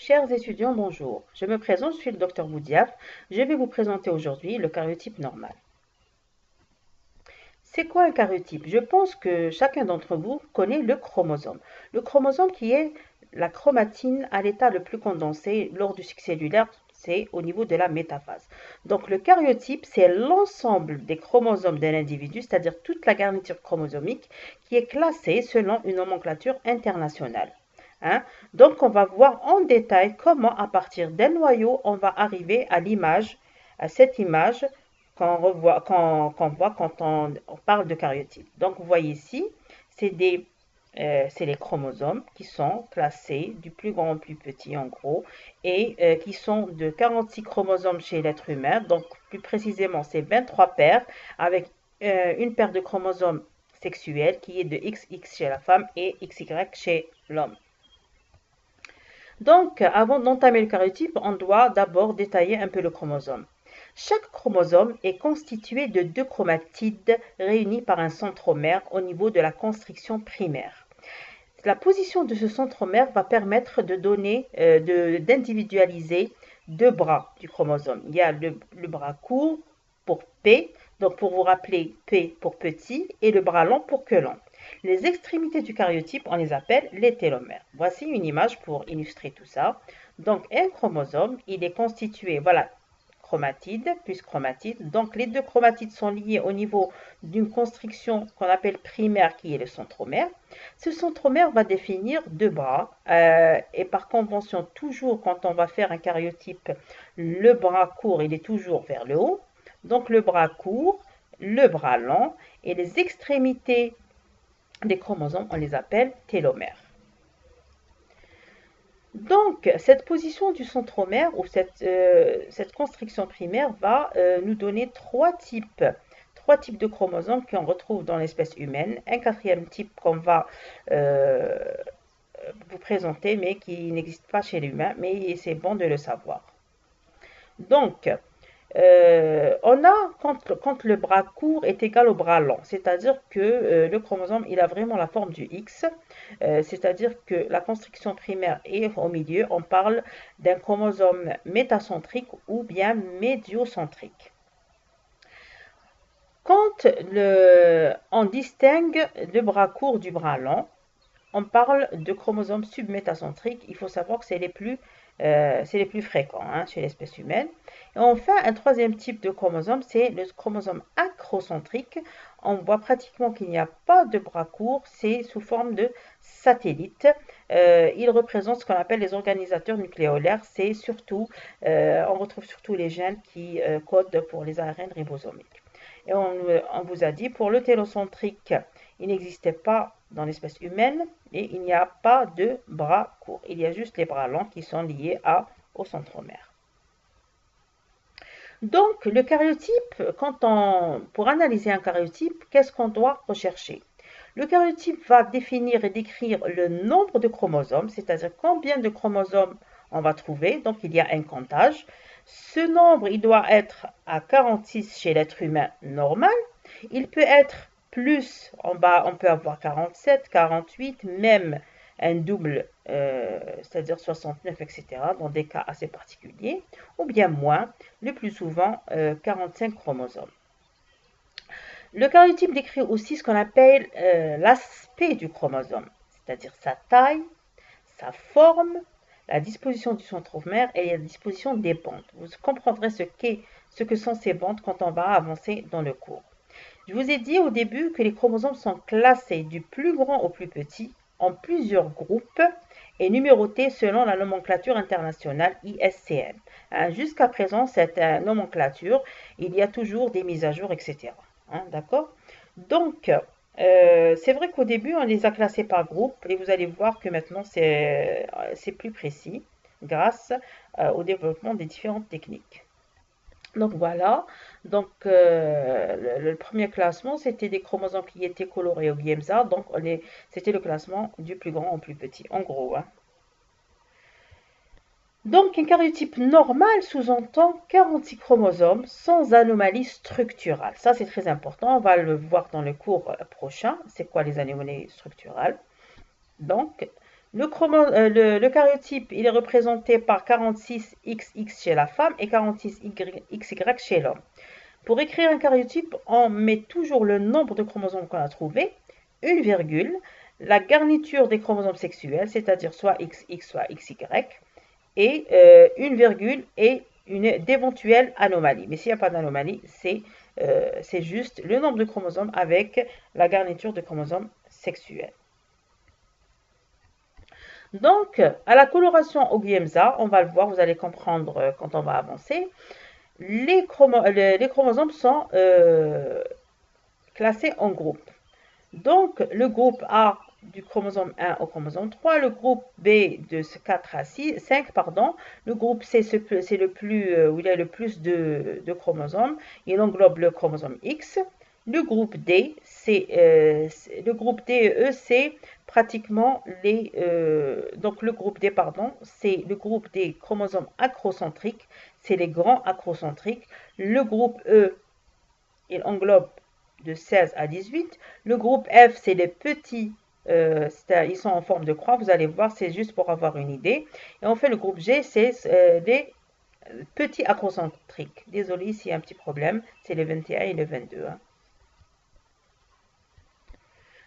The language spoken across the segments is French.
Chers étudiants, bonjour. Je me présente, je suis le docteur Boudiaf. Je vais vous présenter aujourd'hui le karyotype normal. C'est quoi un karyotype? Je pense que chacun d'entre vous connaît le chromosome. Le chromosome qui est la chromatine à l'état le plus condensé lors du cycle cellulaire, c'est au niveau de la métaphase. Donc le karyotype, c'est l'ensemble des chromosomes d'un individu, c'est-à-dire toute la garniture chromosomique qui est classée selon une nomenclature internationale. Hein? Donc, on va voir en détail comment, à partir d'un noyau, on va arriver à l'image, à cette image qu'on voit quand on parle de karyotype. Donc, vous voyez ici, c'est les chromosomes qui sont classés du plus grand au plus petit, en gros, et qui sont de 46 chromosomes chez l'être humain. Donc, plus précisément, c'est 23 paires avec une paire de chromosomes sexuels qui est de XX chez la femme et XY chez l'homme. Donc, avant d'entamer le karyotype, on doit d'abord détailler un peu le chromosome. Chaque chromosome est constitué de deux chromatides réunis par un centromère au niveau de la constriction primaire. La position de ce centromère va permettre d'individualiser deux bras du chromosome. Il y a le bras court pour P, donc pour vous rappeler P pour petit, et le bras long pour queue longue. Les extrémités du karyotype, on les appelle les télomères. Voici une image pour illustrer tout ça. Donc un chromosome, il est constitué, voilà, chromatide plus chromatide. Donc les deux chromatides sont liées au niveau d'une constriction qu'on appelle primaire qui est le centromère. Ce centromère va définir deux bras et par convention, toujours quand on va faire un karyotype, le bras court il est toujours vers le haut. Donc le bras court, le bras long et les extrémités des chromosomes, on les appelle télomères. Donc, cette position du centromère ou cette constriction primaire va nous donner trois types de chromosomes qu'on retrouve dans l'espèce humaine. Un quatrième type qu'on va vous présenter, mais qui n'existe pas chez l'humain, mais c'est bon de le savoir. Donc, on a quand le bras court est égal au bras long, c'est-à-dire que le chromosome il a vraiment la forme du X, c'est-à-dire que la constriction primaire est au milieu, on parle d'un chromosome métacentrique ou bien médiocentrique. Quand on distingue le bras court du bras long, on parle de chromosomes submétacentriques. Il faut savoir que c'est les plus fréquents chez l'espèce humaine. Et enfin, un troisième type de chromosome, c'est le chromosome acrocentrique. On voit pratiquement qu'il n'y a pas de bras court, c'est sous forme de satellite. Il représente ce qu'on appelle les organisateurs nucléolaires. C'est surtout, on retrouve surtout les gènes qui codent pour les ARN ribosomiques. Et on vous a dit, pour le télocentrique, il n'existait pas dans l'espèce humaine et il n'y a pas de bras courts. Il y a juste les bras longs qui sont liés au centromère. Donc, le karyotype, pour analyser un karyotype, qu'est-ce qu'on doit rechercher? Le karyotype va définir et décrire le nombre de chromosomes, c'est-à-dire combien de chromosomes on va trouver. Donc, il y a un comptage. Ce nombre, il doit être à 46 chez l'être humain normal. Il peut être plus, en bas, on peut avoir 47, 48, même un double, c'est-à-dire 69, etc., dans des cas assez particuliers, ou bien moins, le plus souvent 45 chromosomes. Le karyotype décrit aussi ce qu'on appelle l'aspect du chromosome, c'est-à-dire sa taille, sa forme, la disposition du centromère et la disposition des bandes. Vous comprendrez ce que sont ces bandes quand on va avancer dans le cours. Je vous ai dit au début que les chromosomes sont classés du plus grand au plus petit en plusieurs groupes et numérotés selon la nomenclature internationale ISCN. Jusqu'à présent, cette nomenclature, il y a toujours des mises à jour, etc. D'accord? Donc, c'est vrai qu'au début, on les a classés par groupe et vous allez voir que maintenant, c'est plus précis grâce au développement des différentes techniques. Donc voilà, donc le premier classement, c'était des chromosomes qui étaient colorés au Biemsa, donc c'était le classement du plus grand au plus petit, en gros. Donc un karyotype normal sous-entend 46 chromosomes sans anomalie structurale. Ça, c'est très important, on va le voir dans le cours prochain, c'est quoi les anomalies structurales. Donc, Le karyotype, il est représenté par 46XX chez la femme et 46XY chez l'homme. Pour écrire un karyotype, on met toujours le nombre de chromosomes qu'on a trouvé, une virgule, la garniture des chromosomes sexuels, c'est-à-dire soit XX, soit XY, et une virgule et d'éventuelles anomalies. Mais s'il n'y a pas d'anomalie, c'est juste le nombre de chromosomes avec la garniture de chromosomes sexuels. Donc, à la coloration au Guiemza, on va le voir, vous allez comprendre quand on va avancer, les chromosomes sont classés en groupes. Donc, le groupe A du chromosome 1 au chromosome 3, le groupe B de 4 à 5, pardon. Le groupe C, c'est le plus, où il y a le plus de chromosomes. Il englobe le chromosome X. Le groupe D, le groupe D et E, c'est pratiquement donc le groupe D, pardon, c'est le groupe des chromosomes acrocentriques, c'est les grands acrocentriques. Le groupe E, il englobe de 16 à 18. Le groupe F, c'est les petits, ils sont en forme de croix, vous allez voir, c'est juste pour avoir une idée. Et on fait le groupe G, c'est les petits acrocentriques. Désolé s'il y a un petit problème, c'est le 21 et le 22. Hein.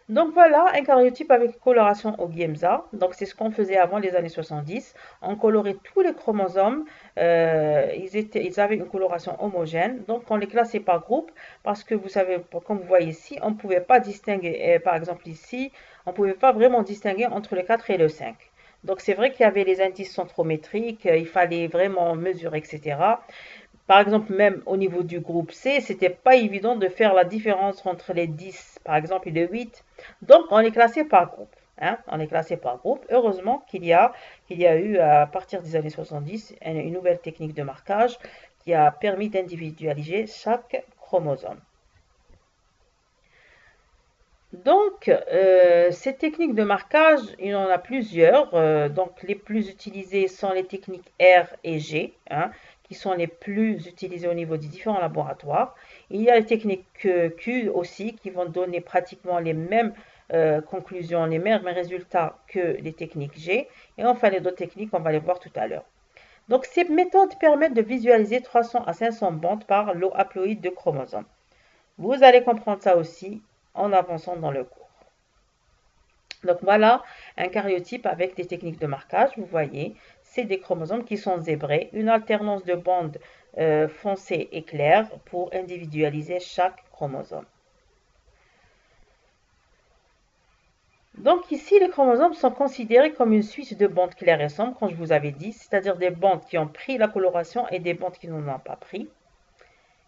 Donc voilà, un karyotype avec coloration au Giemsa. Donc c'est ce qu'on faisait avant les années 70. On colorait tous les chromosomes. Ils avaient une coloration homogène. Donc on les classait par groupe parce que vous savez, comme vous voyez ici, on ne pouvait pas distinguer, par exemple ici, on ne pouvait pas vraiment distinguer entre le 4 et le 5. Donc c'est vrai qu'il y avait les indices centrométriques, il fallait vraiment mesurer, etc. Par exemple, même au niveau du groupe C, c'était pas évident de faire la différence entre les 10, par exemple, et les 8. Donc, on est classé par groupe. Hein, on est classé par groupe. Heureusement qu'il y a eu, à partir des années 70, une nouvelle technique de marquage qui a permis d'individualiser chaque chromosome. Donc, ces techniques de marquage, il y en a plusieurs. Donc, les plus utilisées sont les techniques R et G, hein, qui sont les plus utilisées au niveau des différents laboratoires. Il y a les techniques Q aussi, qui vont donner pratiquement les mêmes conclusions, les mêmes résultats que les techniques G. Et enfin, les autres techniques, on va les voir tout à l'heure. Donc, ces méthodes permettent de visualiser 300 à 500 bandes par lot haploïde de chromosomes. Vous allez comprendre ça aussi en avançant dans le cours. Donc voilà un karyotype avec des techniques de marquage. Vous voyez, c'est des chromosomes qui sont zébrés, une alternance de bandes foncées et claires pour individualiser chaque chromosome. Donc ici, les chromosomes sont considérés comme une suite de bandes claires et sombres, comme je vous avais dit, c'est-à-dire des bandes qui ont pris la coloration et des bandes qui n'en ont pas pris.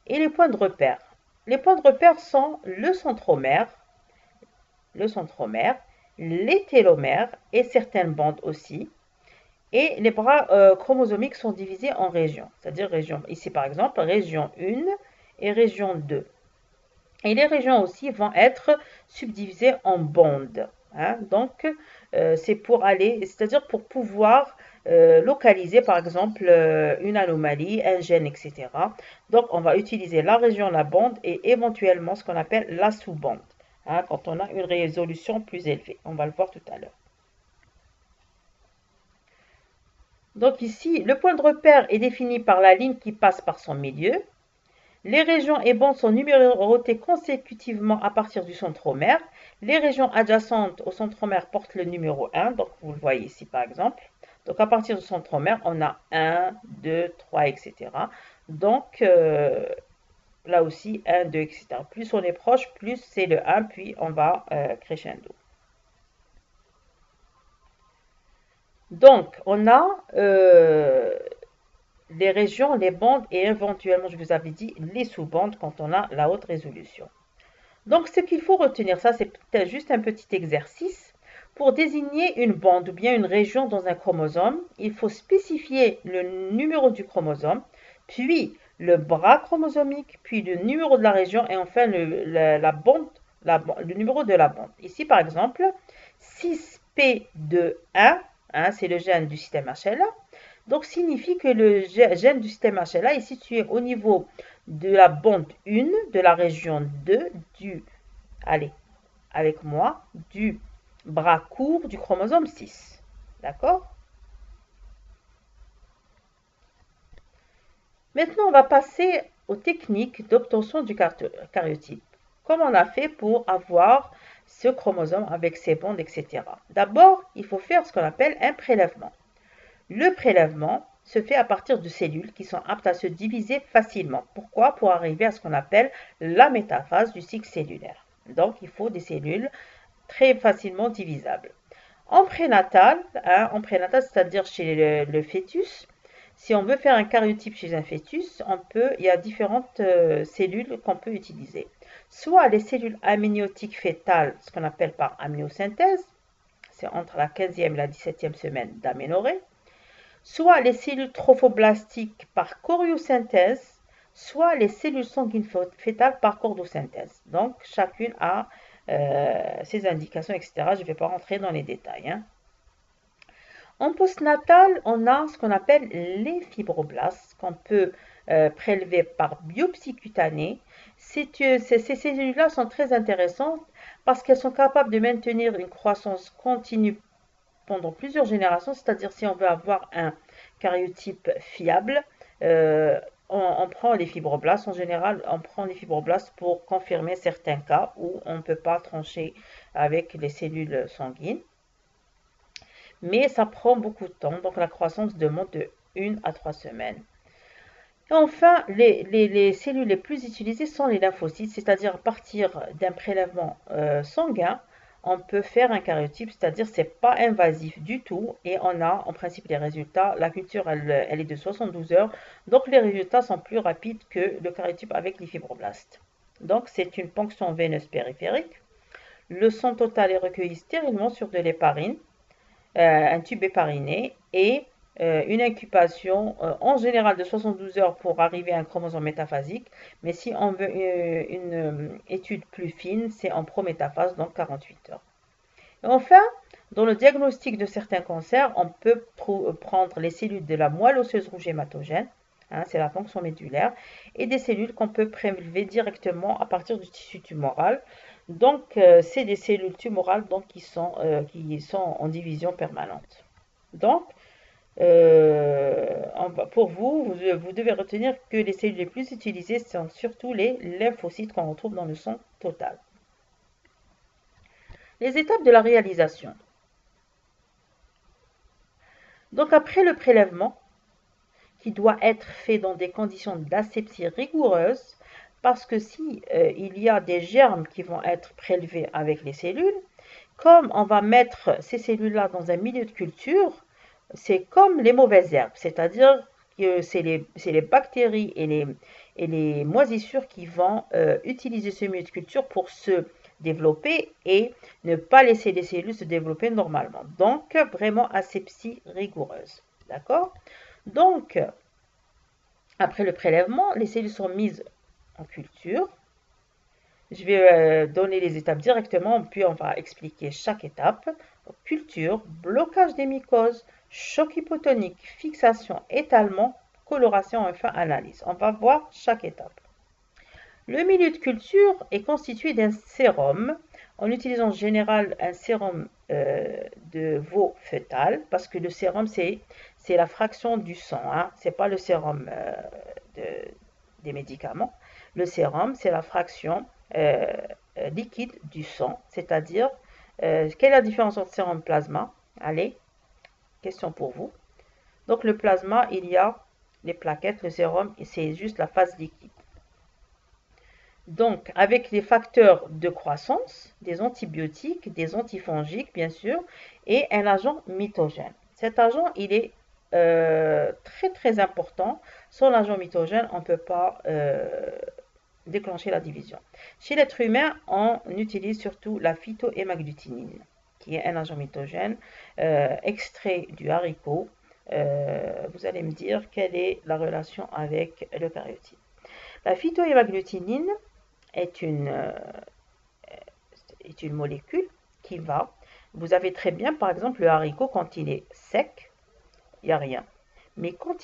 Et les points de repère. Les points de repère sont le centromère, les télomères et certaines bandes aussi. Et les bras chromosomiques sont divisés en régions, c'est-à-dire ici par exemple, région 1 et région 2. Et les régions aussi vont être subdivisées en bandes. Hein. Donc, c'est pour aller, c'est-à-dire pour pouvoir localiser par exemple une anomalie, un gène, etc. Donc, on va utiliser la région, la bande et éventuellement ce qu'on appelle la sous-bande. Hein, quand on a une résolution plus élevée. On va le voir tout à l'heure. Donc ici, le point de repère est défini par la ligne qui passe par son milieu. Les régions et bandes sont numérotées consécutivement à partir du centromère. Les régions adjacentes au centromère portent le numéro 1, donc vous le voyez ici par exemple. Donc à partir du centromère, on a 1, 2, 3, etc. Donc là aussi 1, 2, etc. Plus on est proche, plus c'est le 1, puis on va crescendo. Donc, on a les régions, les bandes et éventuellement, je vous avais dit, les sous-bandes quand on a la haute résolution. Donc, ce qu'il faut retenir, ça c'est peut-être juste un petit exercice. Pour désigner une bande ou bien une région dans un chromosome, il faut spécifier le numéro du chromosome, puis le bras chromosomique, puis le numéro de la région et enfin le numéro de la bande. Ici, par exemple, 6P21, hein, c'est le gène du système HLA. Donc, signifie que le gène du système HLA est situé au niveau de la bande 1, de la région 2, allez, avec moi, du bras court du chromosome 6. D'accord? Maintenant, on va passer aux techniques d'obtention du karyotype. Comment on a fait pour avoir ce chromosome avec ses bandes, etc. D'abord, il faut faire ce qu'on appelle un prélèvement. Le prélèvement se fait à partir de cellules qui sont aptes à se diviser facilement. Pourquoi? Pour arriver à ce qu'on appelle la métaphase du cycle cellulaire. Donc, il faut des cellules très facilement divisables. En prénatal, c'est-à-dire chez le fœtus, si on veut faire un karyotype chez un fœtus, il y a différentes cellules qu'on peut utiliser. Soit les cellules amniotiques fœtales, ce qu'on appelle par amniosynthèse, c'est entre la 15e et la 17e semaine d'aménorrhée, soit les cellules trophoblastiques par choriosynthèse, soit les cellules sanguines fœtales par chordosynthèse. Donc, chacune a ses indications, etc. Je ne vais pas rentrer dans les détails. Hein. En postnatal, on a ce qu'on appelle les fibroblastes qu'on peut prélever par biopsie cutanée. Ces cellules-là sont très intéressantes parce qu'elles sont capables de maintenir une croissance continue pendant plusieurs générations, c'est-à-dire si on veut avoir un karyotype fiable, on prend les fibroblastes. En général, on prend les fibroblastes pour confirmer certains cas où on ne peut pas trancher avec les cellules sanguines. Mais ça prend beaucoup de temps, donc la croissance demande de 1 à 3 semaines. Et enfin, les cellules les plus utilisées sont les lymphocytes, c'est-à-dire à partir d'un prélèvement sanguin, on peut faire un karyotype, c'est-à-dire c'est pas invasif du tout et on a en principe les résultats. La culture elle est de 72 heures, donc les résultats sont plus rapides que le karyotype avec les fibroblastes. Donc c'est une ponction veineuse périphérique. Le sang total est recueilli stérilement sur de l'héparine, un tube hépariné et une incubation en général de 72 heures pour arriver à un chromosome métaphasique, mais si on veut une étude plus fine, c'est en prométaphase, donc 48 heures. Et enfin, dans le diagnostic de certains cancers, on peut prendre les cellules de la moelle osseuse rouge hématogène, hein, c'est la fonction médulaire, et des cellules qu'on peut prélever directement à partir du tissu tumoral. Donc, c'est des cellules tumorales donc, qui sont en division permanente. Donc, pour vous devez retenir que les cellules les plus utilisées sont surtout les lymphocytes qu'on retrouve dans le sang total. Les étapes de la réalisation. Donc après le prélèvement, qui doit être fait dans des conditions d'asepsie rigoureuses, parce que si il y a des germes qui vont être prélevés avec les cellules, comme on va mettre ces cellules-là dans un milieu de culture, c'est comme les mauvaises herbes, c'est-à-dire que c'est les bactéries et les moisissures qui vont utiliser ce milieu de culture pour se développer et ne pas laisser les cellules se développer normalement. Donc, vraiment asepsie rigoureuse. D'accord? Donc, après le prélèvement, les cellules sont mises en culture. Je vais donner les étapes directement, puis on va expliquer chaque étape. Culture, blocage des mycoses, choc hypotonique, fixation, étalement, coloration, enfin analyse. On va voir chaque étape. Le milieu de culture est constitué d'un sérum. On utilise en général un sérum de veau fœtal parce que le sérum c'est la fraction du sang, hein. C'est pas le sérum des médicaments. Le sérum c'est la fraction liquide du sang, c'est-à-dire quelle est la différence entre sérum et plasma? Allez, question pour vous. Donc le plasma, il y a les plaquettes, le sérum, c'est juste la phase liquide. Donc, avec les facteurs de croissance, des antibiotiques, des antifongiques, bien sûr, et un agent mitogène. Cet agent, il est très très important. Sans l'agent mitogène, on ne peut pas déclencher la division. Chez l'être humain, on utilise surtout la phytohémagglutinine, qui est un agent mitogène extrait du haricot. Vous allez me dire quelle est la relation avec le karyotype. La phytohémagglutinine est une molécule qui va, vous avez très bien par exemple le haricot quand il est sec, il n'y a rien. Mais quand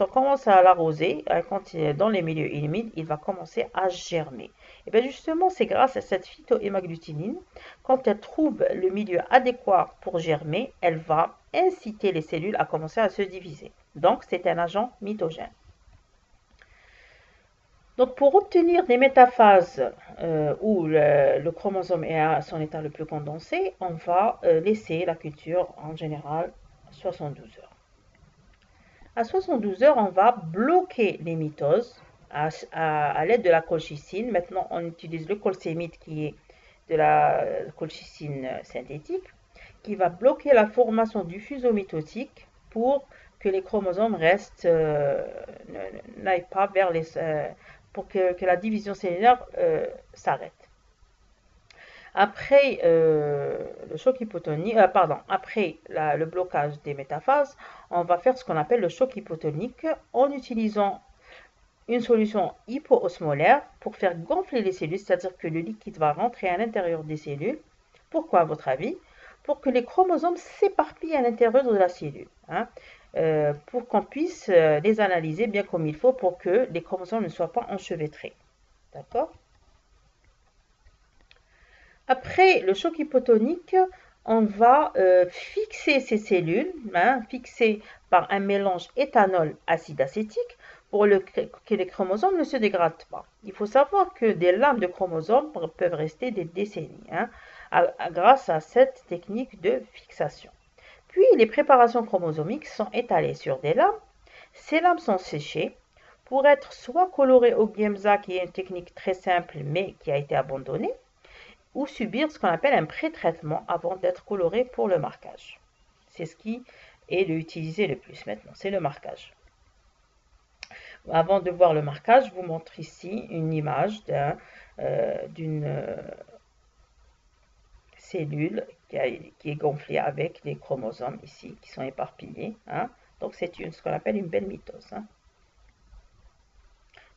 on commence à l'arroser, quand il est dans les milieux humides, il va commencer à germer. Et bien justement, c'est grâce à cette phytohémagglutinine, quand elle trouve le milieu adéquat pour germer, elle va inciter les cellules à commencer à se diviser. Donc, c'est un agent mitogène. Donc, pour obtenir des métaphases où le chromosome est à son état le plus condensé, on va laisser la culture en général 72 heures. À 72 heures, on va bloquer les mitoses à l'aide de la colchicine. Maintenant, on utilise le colcémide qui est de la colchicine synthétique, qui va bloquer la formation du fuseau mitotique pour que les chromosomes n'aillent pas vers les... pour que la division cellulaire s'arrête. Après le choc hypotonique, après le blocage des métaphases, on va faire ce qu'on appelle le choc hypotonique en utilisant une solution hypoosmolaire pour faire gonfler les cellules, c'est-à-dire que le liquide va rentrer à l'intérieur des cellules. Pourquoi, à votre avis? Pour que les chromosomes s'éparpillent à l'intérieur de la cellule, hein, pour qu'on puisse les analyser bien comme il faut pour que les chromosomes ne soient pas enchevêtrés. D'accord? Après le choc hypotonique, on va fixer ces cellules, hein, fixées par un mélange éthanol-acide acétique, pour que les chromosomes ne se dégradent pas. Il faut savoir que des lames de chromosomes peuvent rester des décennies, hein, grâce à cette technique de fixation. Puis les préparations chromosomiques sont étalées sur des lames. Ces lames sont séchées pour être soit colorées au Giemsa, qui est une technique très simple mais qui a été abandonnée, ou subir ce qu'on appelle un pré-traitement avant d'être coloré pour le marquage. C'est ce qui est utilisé le plus maintenant, c'est le marquage. Avant de voir le marquage, je vous montre ici une image d'une cellule qui est gonflée avec les chromosomes ici, qui sont éparpillés, hein. Donc c'est ce qu'on appelle une belle mitose, hein.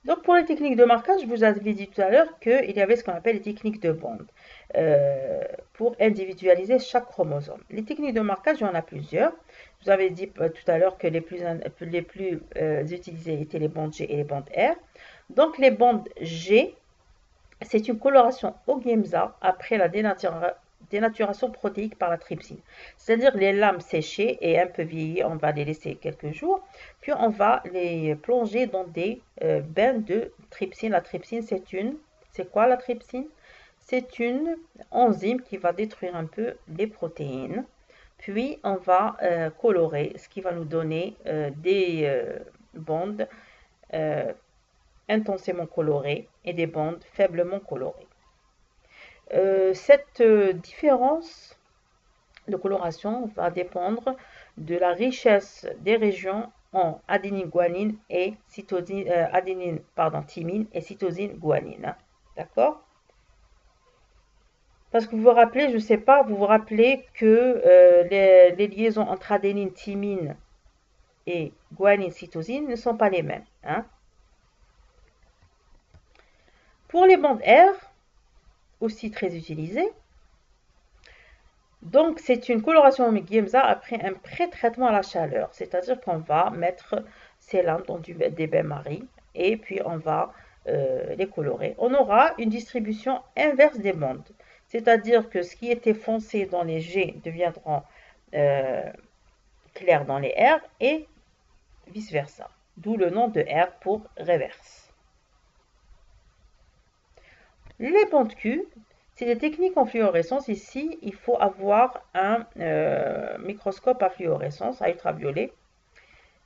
Donc pour les techniques de marquage, je vous avais dit tout à l'heure qu'il y avait ce qu'on appelle les techniques de Bond pour individualiser chaque chromosome. Les techniques de marquage, il y en a plusieurs. Je vous avais dit tout à l'heure que les plus utilisées étaient les bandes G et les bandes R. Donc les bandes G, c'est une coloration au Giemsa après la dénaturation protéique par la trypsine. C'est-à-dire les lames séchées et un peu vieillies, on va les laisser quelques jours, puis on va les plonger dans des bains de trypsine. La trypsine, c'est quoi la trypsine? C'est une enzyme qui va détruire un peu les protéines. Puis on va colorer, ce qui va nous donner des bandes intensément colorées et des bandes faiblement colorées. Cette différence de coloration va dépendre de la richesse des régions en adénine, guanine et cytosine, thymine et cytosine, guanine. Hein. D'accord? Parce que vous vous rappelez, je ne sais pas, vous vous rappelez que les liaisons entre adénine, thymine et guanine, cytosine ne sont pas les mêmes. Hein. Pour les bandes R, aussi très utilisées, donc c'est une coloration Giemsa après un pré-traitement à la chaleur, c'est-à-dire qu'on va mettre ces lames dans des bains-maries et puis on va les colorer. On aura une distribution inverse des bandes, c'est-à-dire que ce qui était foncé dans les G deviendront clairs dans les R et vice-versa, d'où le nom de R pour reverse. Les bandes Q, c'est des techniques en fluorescence. Ici, il faut avoir un microscope à fluorescence, à ultraviolet,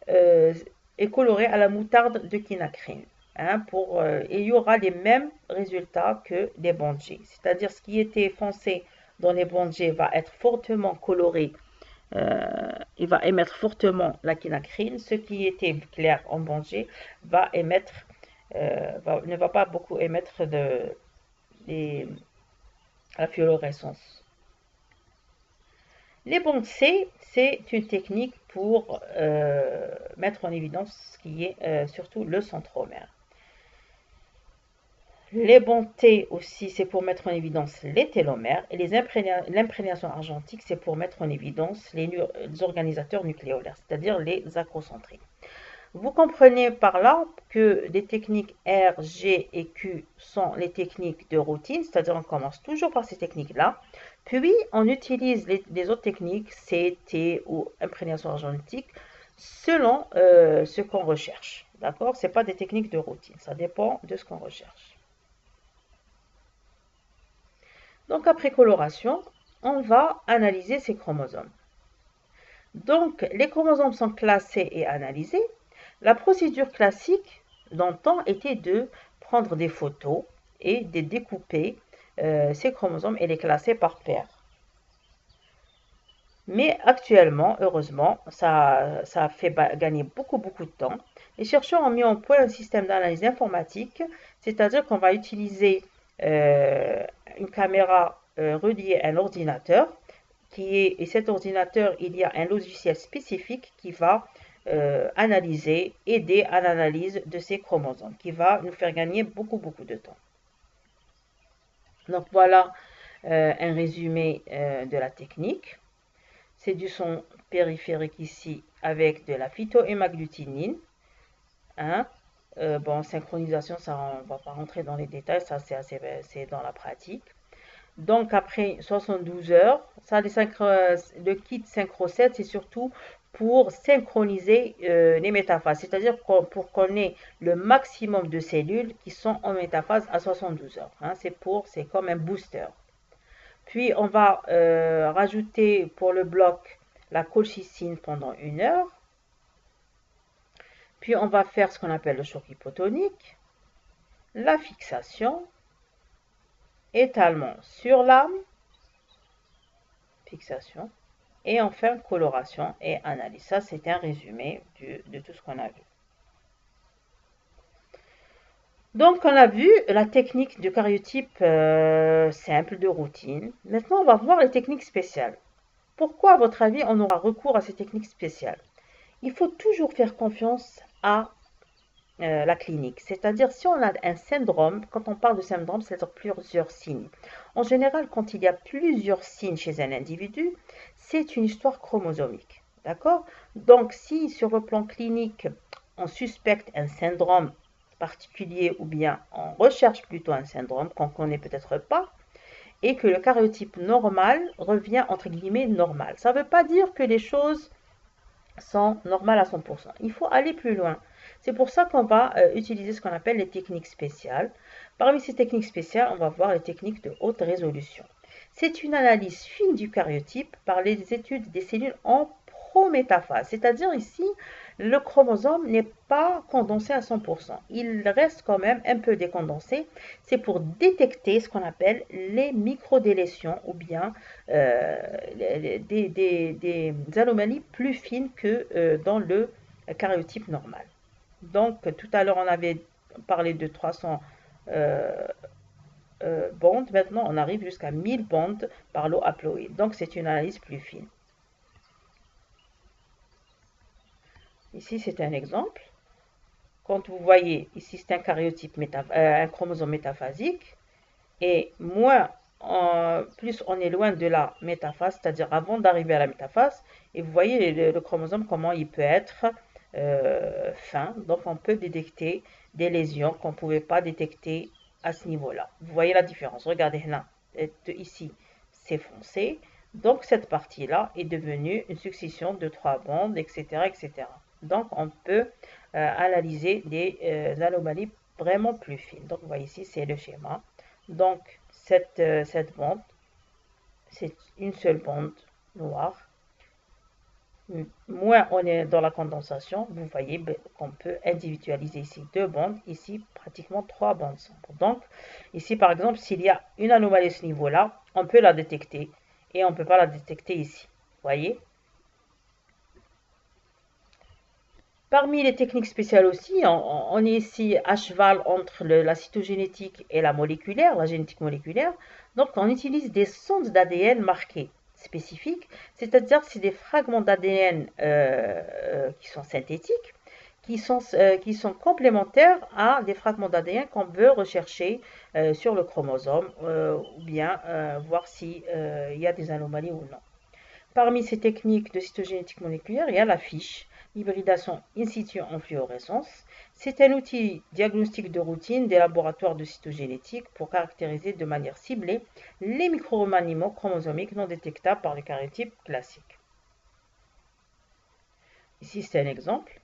et coloré à la moutarde de quinacrine. Hein, et il y aura les mêmes résultats que les bandes G. C'est-à-dire ce qui était foncé dans les bandes G va être fortement coloré, il va émettre fortement la quinacrine. Ce qui était clair en bande G va ne va pas beaucoup émettre la fluorescence. Les bandes C, c'est une technique pour mettre en évidence ce qui est surtout le centromère. Les bandes T aussi, c'est pour mettre en évidence les télomères. Et l'imprégnation argentique, c'est pour mettre en évidence les organisateurs nucléolaires, c'est-à-dire les acrocentriques. Vous comprenez par là que les techniques R, G et Q sont les techniques de routine, c'est-à-dire on commence toujours par ces techniques-là. Puis, on utilise les autres techniques, CT ou imprégnation génétique, selon ce qu'on recherche. D'accord? Ce n'est pas des techniques de routine, ça dépend de ce qu'on recherche. Donc, après coloration, on va analyser ces chromosomes. Donc, les chromosomes sont classés et analysés. La procédure classique d'antan était de prendre des photos et de découper ces chromosomes et les classer par paire. Mais actuellement, heureusement, ça a fait gagner beaucoup de temps. Les chercheurs ont mis en point un système d'analyse informatique, c'est-à-dire qu'on va utiliser une caméra reliée à un ordinateur, et cet ordinateur, il y a un logiciel spécifique qui va aider à l'analyse de ces chromosomes, qui va nous faire gagner beaucoup de temps. Donc voilà un résumé de la technique. C'est du son périphérique ici avec de la phytohémagglutinine. Hein. Bon, synchronisation, ça, on ne va pas rentrer dans les détails, ça c'est dans la pratique. Donc après 72 heures, ça, le kit Synchro 7, c'est surtout pour synchroniser les métaphases, c'est-à-dire pour qu'on ait le maximum de cellules qui sont en métaphase à 72 heures. Hein. C'est comme un booster. Puis on va rajouter pour le bloc la colchicine pendant 1 heure. Puis on va faire ce qu'on appelle le choc hypotonique, la fixation, étalement sur l'âme, fixation, et enfin coloration et analyse. Ça, c'est un résumé de tout ce qu'on a vu. Donc, on a vu la technique de karyotype simple de routine. Maintenant, on va voir les techniques spéciales. Pourquoi, à votre avis, on aura recours à ces techniques spéciales? Il faut toujours faire confiance à la clinique. C'est-à-dire, si on a un syndrome, quand on parle de syndrome, c'est-à-dire plusieurs signes. En général, quand il y a plusieurs signes chez un individu, c'est une histoire chromosomique. D'accord? Donc, si sur le plan clinique, on suspecte un syndrome particulier ou bien on recherche plutôt un syndrome qu'on ne connaît peut-être pas, et que le karyotype normal revient entre guillemets normal. Ça ne veut pas dire que les choses sont normales à 100%. Il faut aller plus loin. C'est pour ça qu'on va utiliser ce qu'on appelle les techniques spéciales. Parmi ces techniques spéciales, on va voir les techniques de haute résolution. C'est une analyse fine du karyotype par les études des cellules en prométaphase. C'est-à-dire ici, le chromosome n'est pas condensé à 100%. Il reste quand même un peu décondensé. C'est pour détecter ce qu'on appelle les microdélétions ou bien des anomalies plus fines que dans le karyotype normal. Donc, tout à l'heure, on avait parlé de 300 bandes. Maintenant, on arrive jusqu'à 1000 bandes par lot haploïde. Donc, c'est une analyse plus fine. Ici, c'est un exemple. Quand vous voyez, ici, c'est un karyotype, un chromosome métaphasique. Et plus on est loin de la métaphase, c'est-à-dire avant d'arriver à la métaphase, et vous voyez le chromosome, comment il peut être fin. Donc, on peut détecter des lésions qu'on ne pouvait pas détecter à ce niveau-là. Vous voyez la différence. Regardez là, ici, c'est foncé. Donc, cette partie-là est devenue une succession de 3 bandes, etc., etc. Donc, on peut analyser des anomalies vraiment plus fines. Donc, vous voyez ici, c'est le schéma. Donc, cette bande, c'est une seule bande noire. Moins on est dans la condensation, vous voyez qu'on peut individualiser ici 2 bandes, ici pratiquement 3 bandes sombres. Donc, ici par exemple, s'il y a une anomalie à ce niveau-là, on peut la détecter et on ne peut pas la détecter ici. Vous voyez? Parmi les techniques spéciales aussi, on est ici à cheval entre la cytogénétique et la moléculaire, la génétique moléculaire. Donc, on utilise des sondes d'ADN marquées spécifiques, c'est-à-dire que c'est des fragments d'ADN qui sont synthétiques, qui sont complémentaires à des fragments d'ADN qu'on veut rechercher sur le chromosome ou bien voir s'il y a des anomalies ou non. Parmi ces techniques de cytogénétique moléculaire, il y a la FISH. hybridation in situ en fluorescence. C'est un outil diagnostique de routine des laboratoires de cytogénétique pour caractériser de manière ciblée les micro-remaniements chromosomiques non détectables par le karyotype classique. Ici, c'est un exemple.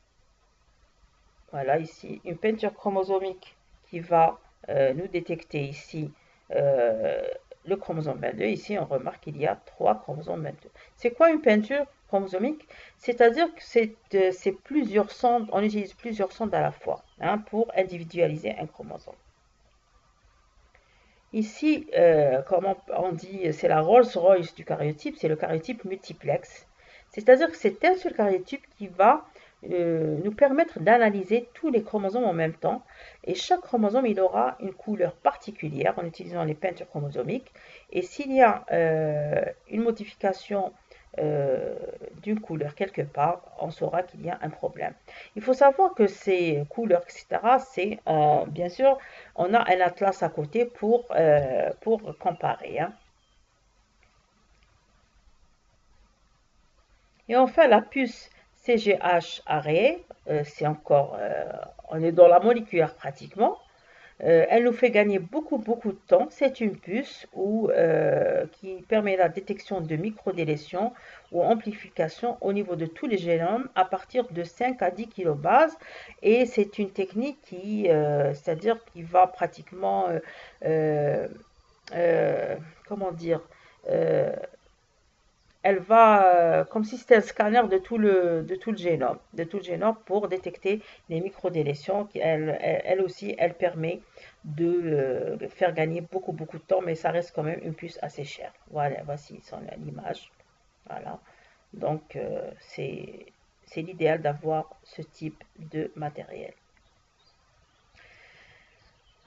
Voilà, ici, une peinture chromosomique qui va nous détecter ici le chromosome 22. Ici, on remarque qu'il y a 3 chromosomes 22. C'est quoi une peinture chromosomique? C'est-à-dire que c'est plusieurs sondes, on utilise plusieurs sondes à la fois pour individualiser un chromosome. Ici, comme on dit, c'est la Rolls-Royce du karyotype, c'est le karyotype multiplex. C'est-à-dire que c'est un seul karyotype qui va nous permettre d'analyser tous les chromosomes en même temps. Et chaque chromosome, il aura une couleur particulière en utilisant les peintures chromosomiques. Et s'il y a une modification d'une couleur quelque part, on saura qu'il y a un problème. Il faut savoir que ces couleurs, etc., c'est bien sûr, on a un atlas à côté pour comparer. Et enfin, la puce CGH Array, c'est encore, on est dans la moléculaire pratiquement. Elle nous fait gagner beaucoup de temps. C'est une puce qui permet la détection de microdélétions ou amplification au niveau de tous les génomes à partir de 5 à 10 kilobases. Et c'est une technique c'est-à-dire qui va pratiquement, comment dire, elle va, comme si c'était un scanner de tout le génome pour détecter les microdélétions. Elle aussi, elle permet de faire gagner beaucoup de temps, mais ça reste quand même une puce assez chère. Voilà, voici l'image. Voilà. Donc, c'est l'idéal d'avoir ce type de matériel.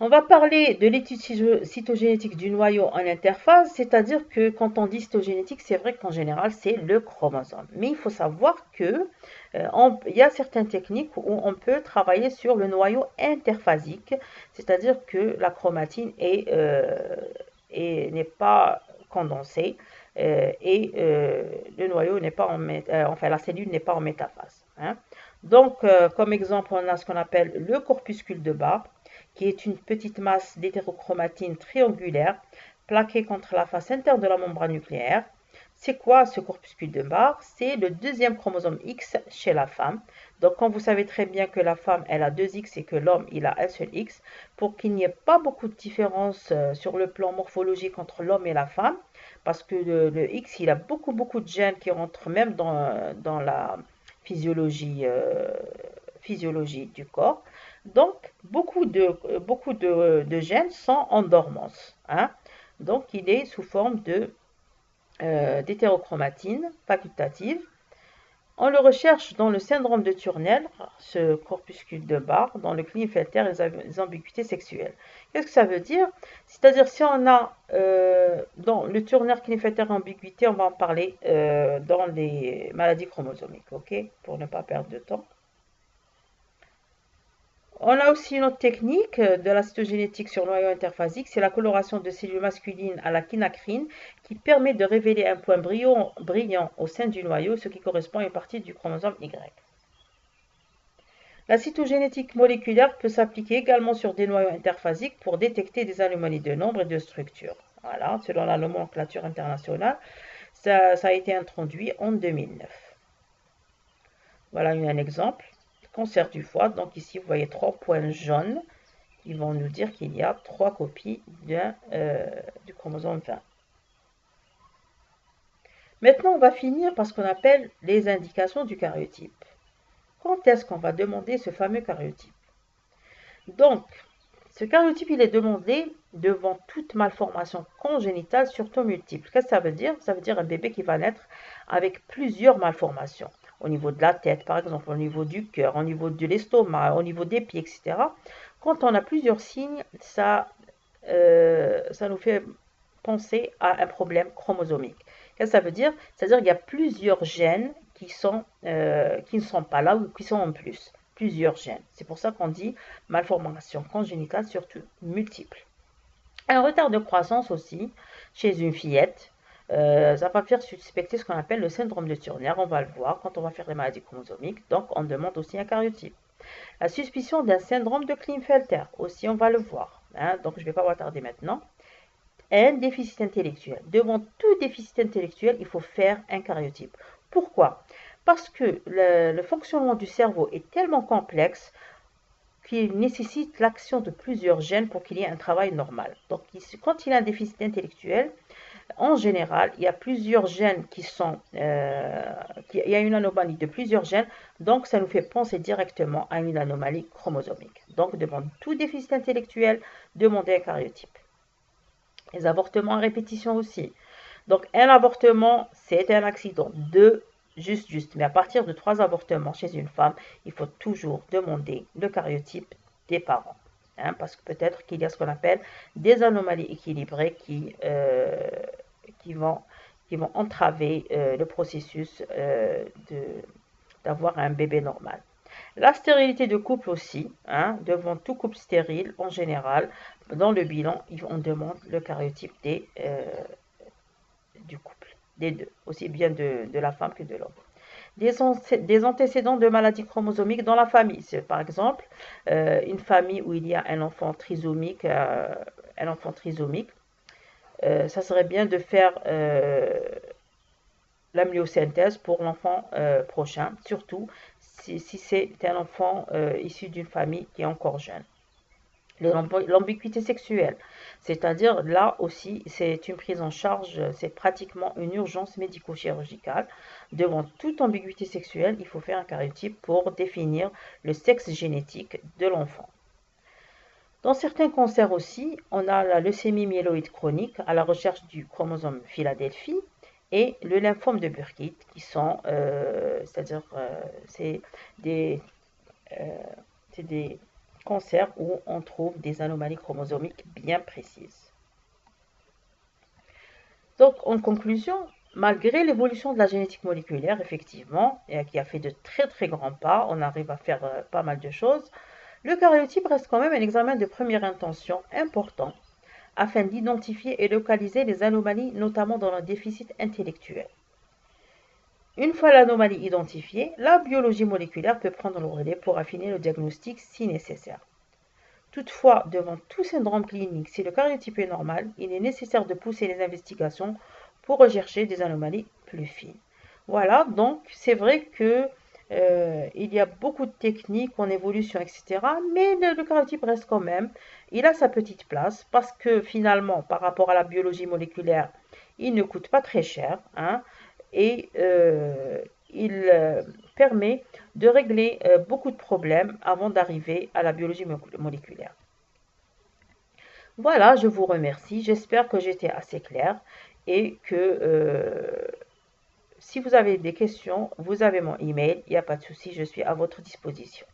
On va parler de l'étude cytogénétique du noyau en interphase, c'est-à-dire que quand on dit cytogénétique, c'est vrai qu'en général, c'est le chromosome. Mais il faut savoir que il y a certaines techniques où on peut travailler sur le noyau interphasique, c'est-à-dire que la chromatine n'est pas condensée et le noyau n'est pas enfin la cellule n'est pas en métaphase. Donc, comme exemple, on a ce qu'on appelle le corpuscule de Barr, qui est une petite masse d'hétérochromatine triangulaire plaquée contre la face interne de la membrane nucléaire. C'est quoi ce corpuscule de Barr? C'est le deuxième chromosome X chez la femme. Donc, quand vous savez très bien que la femme, elle a 2 X et que l'homme, il a un seul X, pour qu'il n'y ait pas beaucoup de différence sur le plan morphologique entre l'homme et la femme, parce que le X, il a beaucoup de gènes qui rentrent même dans la physiologie du corps. Donc, beaucoup de gènes sont en dormance. Donc, il est sous forme d'hétérochromatine facultative. On le recherche dans le syndrome de Turner, ce corpuscule de Barr, dans le Klinefelter et les ambiguïtés sexuelles. Qu'est-ce que ça veut dire? C'est-à-dire, si on a dans le Turner, Klinefelter et ambiguïté, on va en parler dans les maladies chromosomiques, ok? Pour ne pas perdre de temps. On a aussi une autre technique de la cytogénétique sur noyau interphasique, c'est la coloration de cellules masculines à la quinacrine qui permet de révéler un point brillant au sein du noyau, ce qui correspond à une partie du chromosome Y. La cytogénétique moléculaire peut s'appliquer également sur des noyaux interphasiques pour détecter des anomalies de nombre et de structure. Voilà, selon la nomenclature internationale, ça a été introduit en 2009. Voilà un exemple. Cancer du foie, donc ici vous voyez 3 points jaunes qui vont nous dire qu'il y a 3 copies du chromosome 20. Maintenant on va finir par ce qu'on appelle les indications du karyotype. Quand est-ce qu'on va demander ce fameux karyotype? Donc ce karyotype il est demandé devant toute malformation congénitale, surtout multiple. Qu'est-ce que ça veut dire? Ça veut dire un bébé qui va naître avec plusieurs malformations. Au niveau de la tête, par exemple, au niveau du cœur, au niveau de l'estomac, au niveau des pieds, etc. Quand on a plusieurs signes, ça nous fait penser à un problème chromosomique. Qu'est-ce que ça veut dire? C'est-à-dire qu'il y a plusieurs gènes qui ne sont pas là ou qui sont en plus. Plusieurs gènes. C'est pour ça qu'on dit malformation congénitale, surtout multiple. Un retard de croissance aussi chez une fillette. ça va faire suspecter ce qu'on appelle le syndrome de Turner. On va le voir quand on va faire les maladies chromosomiques. Donc, on demande aussi un karyotype. La suspicion d'un syndrome de Klinefelter, aussi, on va le voir. Hein. Donc, je ne vais pas m'attarder maintenant. Un déficit intellectuel. Devant tout déficit intellectuel, il faut faire un karyotype. Pourquoi? Parce que le fonctionnement du cerveau est tellement complexe qu'il nécessite l'action de plusieurs gènes pour qu'il y ait un travail normal. Donc, quand il y a un déficit intellectuel, en général, il y a plusieurs gènes il y a une anomalie de plusieurs gènes, donc ça nous fait penser directement à une anomalie chromosomique. Donc, devant tout déficit intellectuel, demandez un karyotype. Les avortements à répétition aussi. Donc, un avortement, c'est un accident. Deux, juste. Mais à partir de 3 avortements chez une femme, il faut toujours demander le karyotype des parents. Hein, parce que peut-être qu'il y a ce qu'on appelle des anomalies équilibrées qui vont entraver le processus d'avoir un bébé normal. La stérilité de couple aussi, hein, devant tout couple stérile en général, dans le bilan, on demande le karyotype du couple, des deux, aussi bien de la femme que de l'homme. Des antécédents de maladies chromosomiques dans la famille. C'est par exemple une famille où il y a un enfant trisomique, ça serait bien de faire l'amniosynthèse pour l'enfant prochain, surtout si c'est un enfant issu d'une famille qui est encore jeune. L'ambiguïté sexuelle, c'est-à-dire là aussi c'est une prise en charge, c'est pratiquement une urgence médico-chirurgicale. Devant toute ambiguïté sexuelle, il faut faire un karyotype pour définir le sexe génétique de l'enfant. Dans certains cancers aussi, on a la leucémie myéloïde chronique à la recherche du chromosome Philadelphie et le lymphome de Burkitt qui sont, c'est-à-dire c'est des cancers où on trouve des anomalies chromosomiques bien précises. Donc, en conclusion, malgré l'évolution de la génétique moléculaire, effectivement, qui a fait de très grands pas, on arrive à faire pas mal de choses, le karyotype reste quand même un examen de première intention important afin d'identifier et localiser les anomalies, notamment dans le déficit intellectuel. Une fois l'anomalie identifiée, la biologie moléculaire peut prendre le relais pour affiner le diagnostic si nécessaire. Toutefois, devant tout syndrome clinique, si le karyotype est normal, il est nécessaire de pousser les investigations pour rechercher des anomalies plus fines. Voilà, donc c'est vrai que il y a beaucoup de techniques en évolution, etc. Mais le karyotype reste quand même, il a sa petite place parce que finalement, par rapport à la biologie moléculaire, il ne coûte pas très cher, hein, et il permet de régler beaucoup de problèmes avant d'arriver à la biologie moléculaire. Voilà, je vous remercie. J'espère que j'étais assez claire et que si vous avez des questions, vous avez mon email, il n'y a pas de souci, je suis à votre disposition.